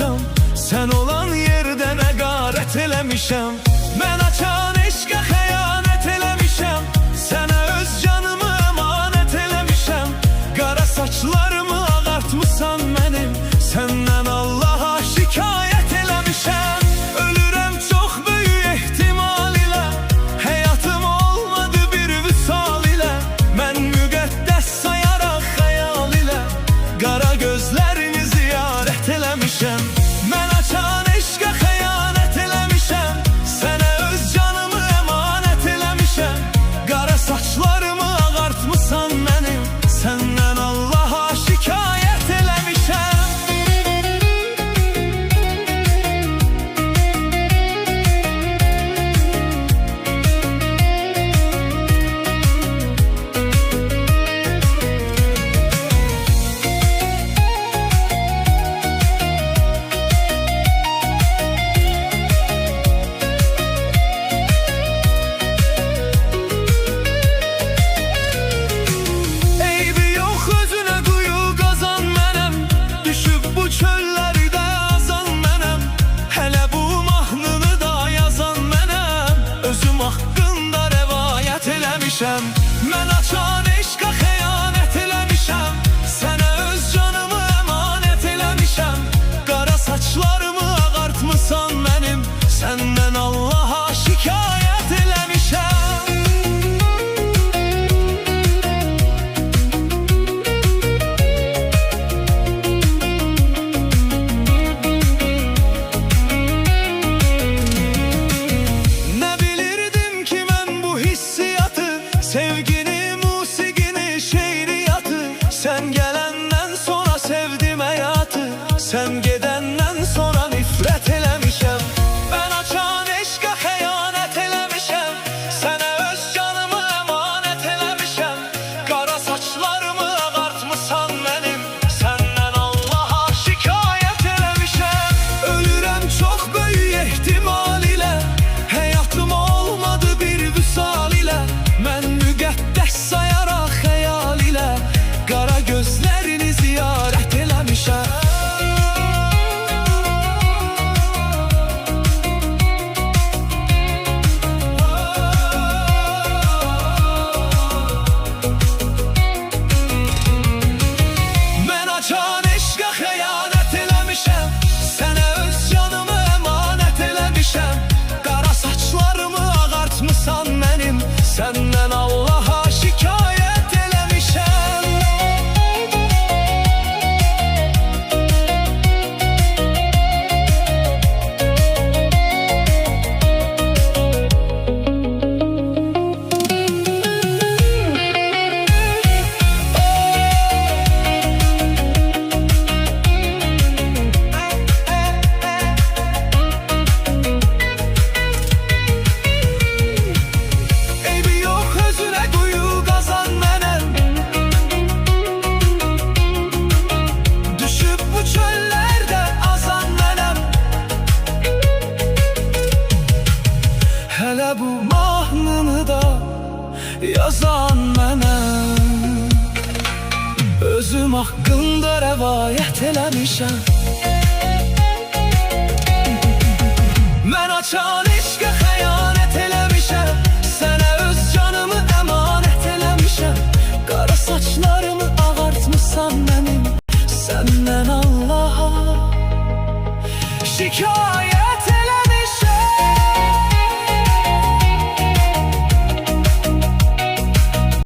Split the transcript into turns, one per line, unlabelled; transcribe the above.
etmişəm, sən olan yerdə nə qarət eləmişəm. Mən açan eşqə xəyanət eləmişəm, sənə öz canımı əmanət eləmişəm. Qara saçlarımı ağartmısan mənim, səndən Allaha şikayət eləmişəm. Ölürəm çox böyük ehtimal ilə, həyatım olmadı bir vüsal ilə. Mən müqəddəs sayaraq xəyal ilə, qara gözlərini ziyarət eləmişəm. Mən açan eşqə xəyanət eləmişəm, sənə öz canımı əmanət eləmişəm. Qara saçlarımı ağartmısan mənim, səndən Allaha şikayət eləmişəm. Mən açan eşqə xəyanət eləmişəm, sənə öz canımı əmanət eləmişəm. Qara saçlarımı ağartmısan mənim, səndən Allaha şikayət eləmişəm. Nə bilirdim ki mən bu hissiyatı, sevgini, musigini, şeiriyatı. Sen gelenden sonra sevdim hayatı, sen gedenden sonra nifret eləmişəm. Ben açan eşqə xəyanət eləmişəm, sənə öz canımı əmanət eləmişəm. Qara saçlarımı ağartmısan mənim, səndən Allaha şikayət eləmişəm. Ölürəm çox böyük ehtimal ilə, həyatım olmadı bir vüsal ilə. Mən müqəddəs sayaraq xəyal ilə, qara gözlərini ziyarət eləmişəm. Mən açan eşqə xəyanət eləmişəm, sənə öz canımı əmanət eləmişəm. Qara saçlarımı ağartmısan mənim, səndən Allaha şikayət eləmişəm. Hələ bu mahnını da yazan mənəm, özüm haqqında rəvayət eləmişəm. Mən açan eşqə xəyanət eləmişəm, sənə öz canımı əmanət eləmişəm. Qara saçlarımı ağartmısan mənim, səndən Allaha şikayət